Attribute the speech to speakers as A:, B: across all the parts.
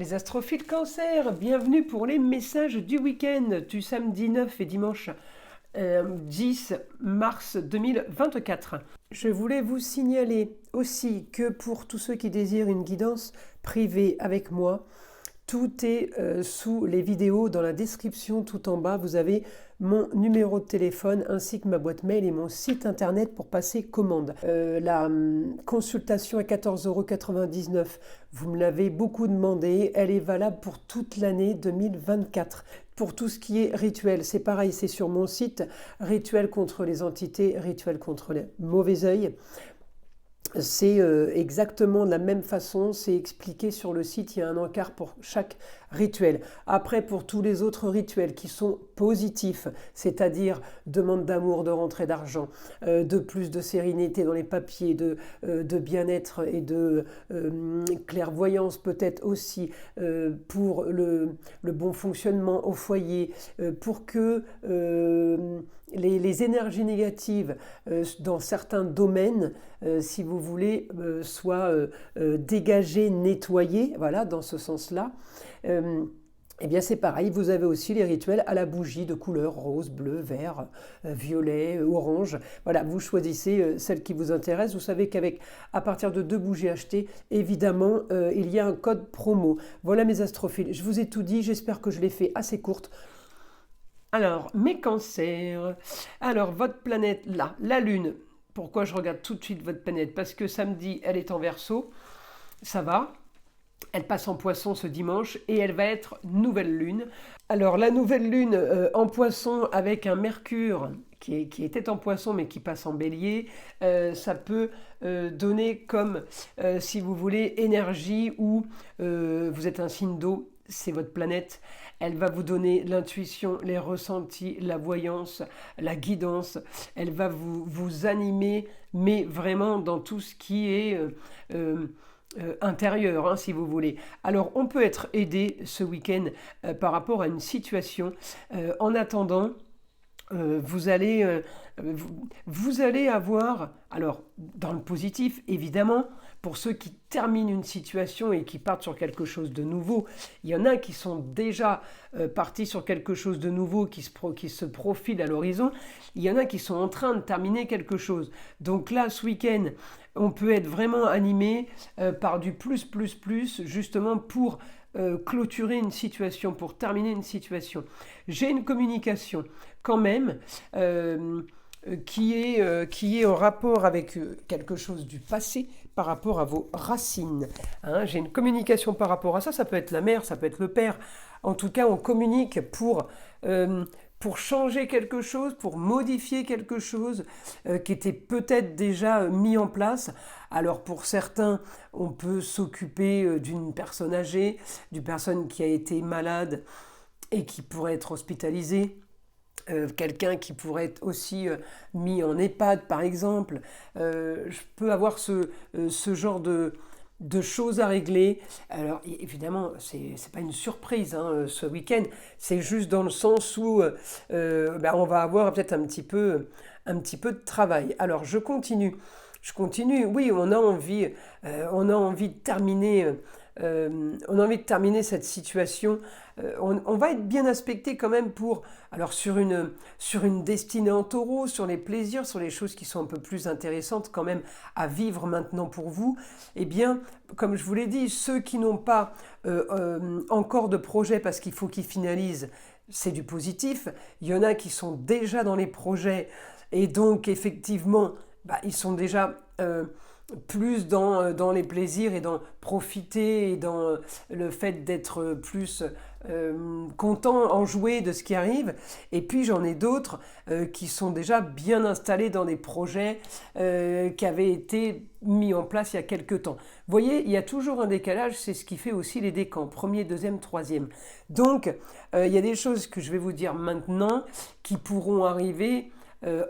A: Les astrophiles cancer, bienvenue pour les messages du week-end du samedi 9 et dimanche 10 mars 2024. Je voulais vous signaler aussi que pour tous ceux qui désirent une guidance privée avec moi, tout est sous les vidéos dans la description tout en bas. Vous avez mon numéro de téléphone ainsi que ma boîte mail et mon site internet pour passer commande. La consultation à 14,99 €, vous me l'avez beaucoup demandé, elle est valable pour toute l'année 2024. Pour tout ce qui est rituel, c'est pareil, c'est sur mon site, rituel contre les entités, rituel contre les mauvais œils. C'est exactement de la même façon, c'est expliqué sur le site, il y a un encart pour chaque rituel. Après, pour tous les autres rituels qui sont positifs, c'est-à-dire demande d'amour, de rentrée d'argent, de plus de sérénité dans les papiers, de bien-être et de clairvoyance peut-être aussi, pour le bon fonctionnement au foyer, pour que les énergies négatives dans certains domaines, si vous voulez, soient dégagées, nettoyées, voilà, dans ce sens-là. Eh bien c'est pareil, vous avez aussi les rituels à la bougie de couleur rose, bleu, vert, violet, orange. Voilà, vous choisissez celle qui vous intéresse. Vous savez à partir de 2 bougies achetées, évidemment, il y a un code promo. Voilà mes astrophiles, je vous ai tout dit, j'espère que je l'ai fait assez courte. Alors, mes cancers. Alors, votre planète, là, la Lune. Pourquoi je regarde tout de suite votre planète? Parce que samedi, elle est en Verseau. Ça va. Elle passe en Poisson ce dimanche et elle va être nouvelle Lune. Alors, la nouvelle Lune en Poisson avec un Mercure qui était en Poisson mais qui passe en Bélier, ça peut donner comme, si vous voulez, énergie où vous êtes un signe d'eau. C'est votre planète, elle va vous donner l'intuition, les ressentis, la voyance, la guidance, elle va vous animer, mais vraiment dans tout ce qui est intérieur, hein, si vous voulez. Alors, on peut être aidé ce week-end par rapport à une situation. En attendant, vous allez avoir, alors dans le positif évidemment, pour ceux qui terminent une situation et qui partent sur quelque chose de nouveau, il y en a qui sont déjà partis sur quelque chose de nouveau, qui se profilent à l'horizon, il y en a qui sont en train de terminer quelque chose. Donc là, ce week-end, on peut être vraiment animé par du plus, justement pour clôturer une situation, pour terminer une situation. J'ai une communication quand même qui est en rapport avec quelque chose du passé par rapport à vos racines. Hein, j'ai une communication par rapport à ça, ça peut être la mère, ça peut être le père. En tout cas, on communique pour changer quelque chose, pour modifier quelque chose qui était peut-être déjà mis en place. Alors pour certains, on peut s'occuper d'une personne âgée, d'une personne qui a été malade et qui pourrait être hospitalisée. Quelqu'un qui pourrait être aussi mis en EHPAD par exemple. Je peux avoir ce genre de choses à régler. Alors évidemment, c'est pas une surprise hein, ce week-end, c'est juste dans le sens où on va avoir peut-être un petit peu de travail. Alors je continue, oui, on a envie de terminer. On a envie de terminer cette situation. On va être bien aspecté quand même alors sur une destinée en taureau, sur les plaisirs, sur les choses qui sont un peu plus intéressantes quand même à vivre maintenant pour vous. Eh bien, comme je vous l'ai dit, ceux qui n'ont pas encore de projet parce qu'il faut qu'ils finalisent, c'est du positif. Il y en a qui sont déjà dans les projets et donc effectivement, ils sont déjà plus dans les plaisirs et dans profiter et dans le fait d'être plus content, enjoué de ce qui arrive. Et puis j'en ai d'autres qui sont déjà bien installés dans des projets qui avaient été mis en place il y a quelques temps. Vous voyez, il y a toujours un décalage, c'est ce qui fait aussi les décans, premier, deuxième, troisième. Donc, il y a des choses que je vais vous dire maintenant qui pourront arriver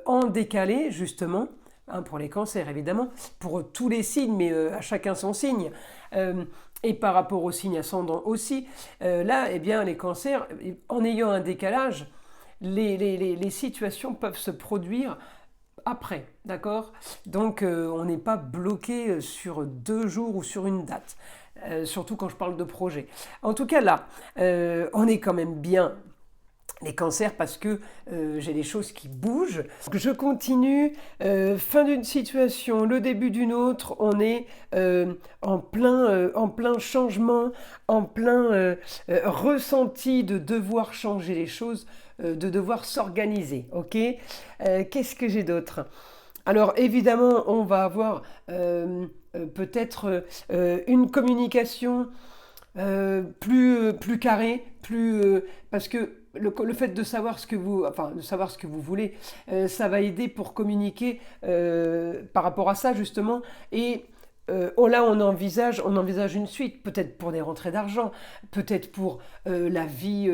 A: en décalé, justement, hein, pour les cancers évidemment, pour tous les signes, mais à chacun son signe. Et par rapport au signe ascendant aussi, là, eh bien, les cancers, en ayant un décalage, les situations peuvent se produire après, d'accord? Donc, on n'est pas bloqué sur 2 jours ou sur une date. surtout quand je parle de projet. En tout cas là, on est quand même bien les cancers parce que j'ai des choses qui bougent. Je continue, fin d'une situation, le début d'une autre, on est en plein changement, en plein ressenti de devoir changer les choses, de devoir s'organiser. Ok. Qu'est-ce que j'ai d'autre? Alors évidemment, on va avoir peut-être une communication plus carré, parce que le fait de savoir ce que vous voulez, ça va aider pour communiquer par rapport à ça justement. Et là, on envisage une suite, peut-être pour des rentrées d'argent, peut-être pour la vie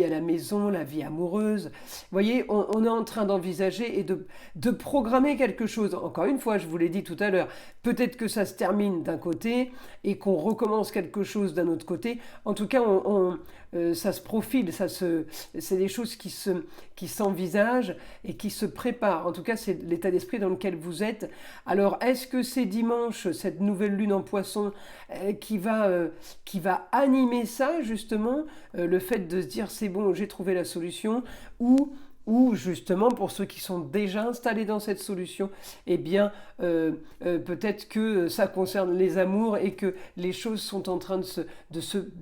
A: à la maison, la vie amoureuse. Vous voyez, on est en train d'envisager et de programmer quelque chose. Encore une fois, je vous l'ai dit tout à l'heure, peut-être que ça se termine d'un côté et qu'on recommence quelque chose d'un autre côté. En tout cas, ça se profile, c'est des choses qui s'envisagent et qui se préparent. En tout cas, c'est l'état d'esprit dans lequel vous êtes. Alors, est-ce que c'est dimanche, cette nouvelle lune en poisson, qui va animer ça, justement, le fait de se dire c'est bon, j'ai trouvé la solution, ou justement pour ceux qui sont déjà installés dans cette solution, eh bien peut-être que ça concerne les amours et que les choses sont en train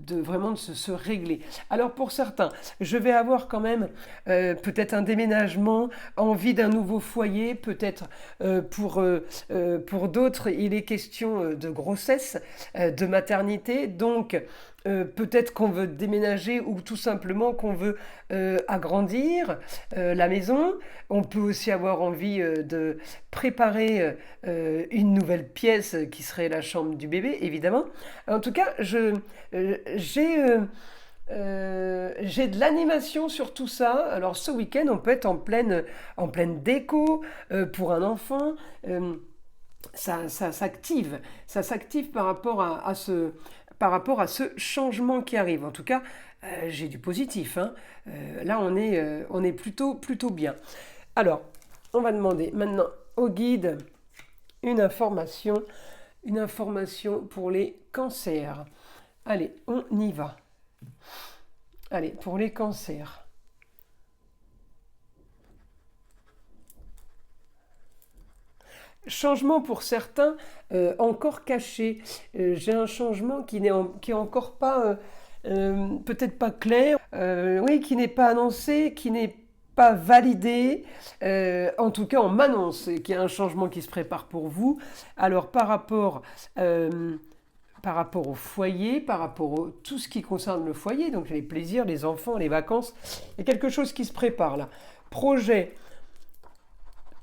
A: vraiment de se régler. Alors pour certains, je vais avoir quand même peut-être un déménagement, envie d'un nouveau foyer, peut-être pour d'autres il est question de grossesse, de maternité, donc peut-être qu'on veut déménager ou tout simplement qu'on veut agrandir la maison. On peut aussi avoir envie de préparer une nouvelle pièce qui serait la chambre du bébé, évidemment. En tout cas, j'ai de l'animation sur tout ça. Alors ce week-end, on peut être en pleine déco pour un enfant. Ça s'active par rapport à ce changement qui arrive. En tout cas, j'ai du positif, hein. Là, on est plutôt bien. Alors, on va demander maintenant au guide une information pour les cancers. Allez, on y va. Allez, pour les cancers. Changement pour certains encore caché. J'ai un changement qui est encore pas, peut-être pas clair, oui, qui n'est pas annoncé, qui n'est pas validé. En tout cas, on m'annonce qu'il y a un changement qui se prépare pour vous. Alors par rapport au foyer, par rapport à tout ce qui concerne le foyer, donc les plaisirs, les enfants, les vacances, il y a quelque chose qui se prépare là. Projet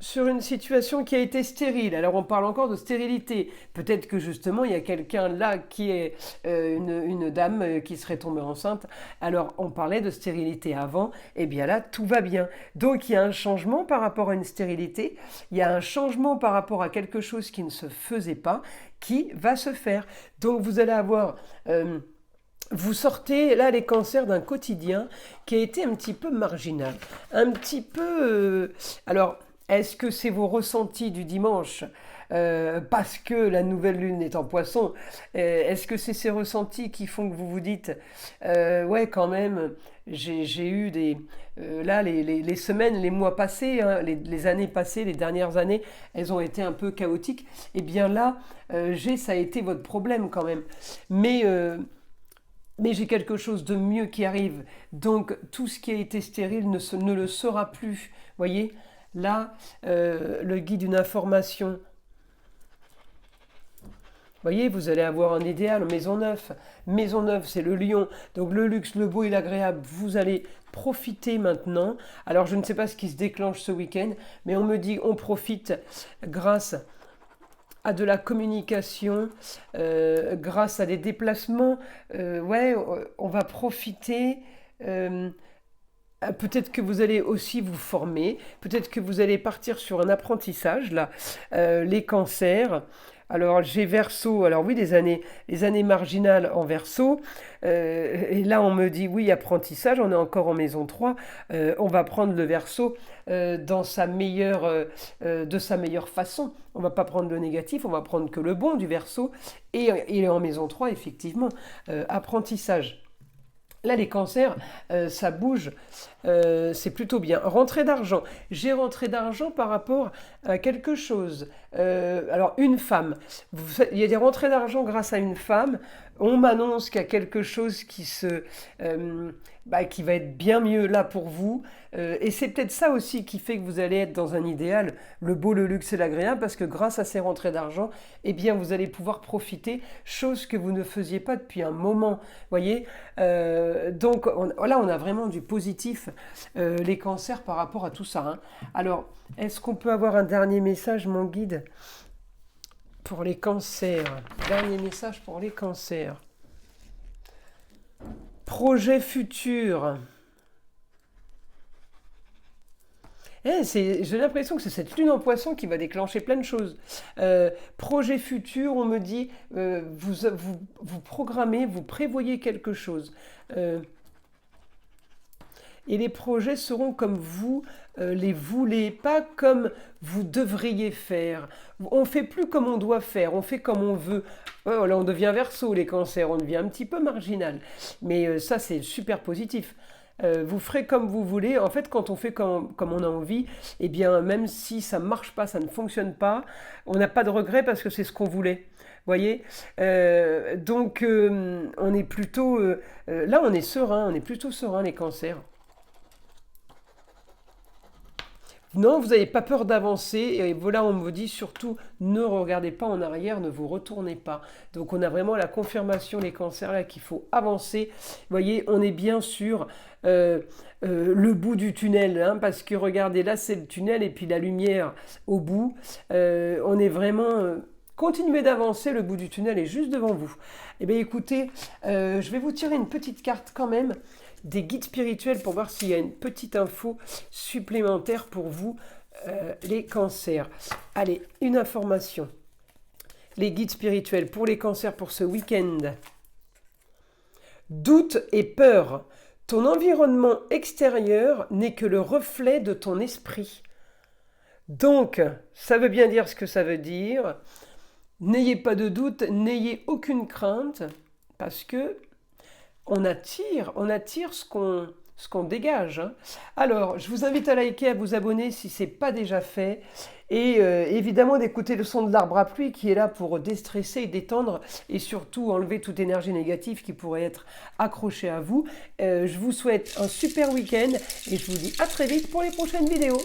A: sur une situation qui a été stérile. Alors on parle encore de stérilité. Peut-être que justement il y a quelqu'un là qui est une dame qui serait tombée enceinte. Alors on parlait de stérilité avant. Et bien là tout va bien. Donc il y a un changement par rapport à une stérilité. Il y a un changement par rapport à quelque chose qui ne se faisait pas, qui va se faire. Donc vous allez avoir vous sortez là les cancers d'un quotidien qui a été un petit peu marginal, un petit peu. Alors, est-ce que c'est vos ressentis du dimanche parce que la nouvelle lune est en poisson? Est-ce que c'est ces ressentis qui font que vous vous dites ouais, quand même, j'ai eu là, les semaines, les mois passés, hein, les années passées, les dernières années, elles ont été un peu chaotiques. Eh bien là, ça a été votre problème quand même. Mais j'ai quelque chose de mieux qui arrive. Donc tout ce qui a été stérile ne le sera plus. Voyez, là, le guide d'une information. Voyez, vous allez avoir un idéal, Maison Neuve. Maison Neuve, c'est le lion. Donc le luxe, le beau et l'agréable, vous allez profiter maintenant. Alors je ne sais pas ce qui se déclenche ce week-end, mais on me dit on profite grâce à de la communication, grâce à des déplacements. Ouais, on va profiter Peut-être que vous allez aussi vous former, peut-être que vous allez partir sur un apprentissage, là. Les cancers. Alors j'ai Verseau, alors oui, les années marginales en Verseau. Et là on me dit oui, apprentissage, on est encore en maison 3. On va prendre le Verseau dans de sa meilleure façon. On va pas prendre le négatif, on va prendre que le bon du Verseau. Et il est en maison 3 effectivement. Apprentissage. Là, les cancers, ça bouge, c'est plutôt bien. Rentrée d'argent. J'ai rentrée d'argent par rapport à quelque chose. Alors, une femme. Il y a des rentrées d'argent grâce à une femme. On m'annonce qu'il y a quelque chose qui va être bien mieux là pour vous. Et c'est peut-être ça aussi qui fait que vous allez être dans un idéal, le beau, le luxe et l'agréable, parce que grâce à ces rentrées d'argent, eh bien, vous allez pouvoir profiter, chose que vous ne faisiez pas depuis un moment. Voyez. Donc là, on a vraiment du positif, les cancers par rapport à tout ça, hein. Alors, est-ce qu'on peut avoir un dernier message, mon guide, pour les cancers? Dernier message pour les cancers. Projet futur. J'ai l'impression que c'est cette lune en poisson qui va déclencher plein de choses. Projet futur, on me dit, vous programmez, vous prévoyez quelque chose. Et les projets seront comme vous les voulez, pas comme vous devriez faire. On ne fait plus comme on doit faire, on fait comme on veut. Oh, là, on devient Verseau, les cancers, on devient un petit peu marginal. Mais ça, c'est super positif. Vous ferez comme vous voulez. En fait, quand on fait comme on a envie, eh bien, même si ça ne marche pas, ça ne fonctionne pas, on n'a pas de regret parce que c'est ce qu'on voulait. Voyez. Donc, on est plutôt... là, on est serein, on est plutôt serein, les cancers. Non, vous n'avez pas peur d'avancer. Et voilà, on me dit surtout, ne regardez pas en arrière, ne vous retournez pas. Donc on a vraiment la confirmation, les cancers, là, qu'il faut avancer. Vous voyez, on est bien sûr le bout du tunnel, hein, parce que regardez, là, c'est le tunnel et puis la lumière au bout. On est vraiment... continuez d'avancer, le bout du tunnel est juste devant vous. Eh bien écoutez, je vais vous tirer une petite carte quand même des guides spirituels pour voir s'il y a une petite info supplémentaire pour vous, les cancers. Allez, une information. Les guides spirituels pour les cancers pour ce week-end. Doute et peur. Ton environnement extérieur n'est que le reflet de ton esprit. Donc, ça veut bien dire ce que ça veut dire. N'ayez pas de doute, n'ayez aucune crainte, parce que on attire ce qu'on dégage, hein. Alors, je vous invite à liker, à vous abonner si ce n'est pas déjà fait. Et évidemment d'écouter le son de l'arbre à pluie qui est là pour déstresser et détendre et surtout enlever toute énergie négative qui pourrait être accrochée à vous. Je vous souhaite un super week-end et je vous dis à très vite pour les prochaines vidéos.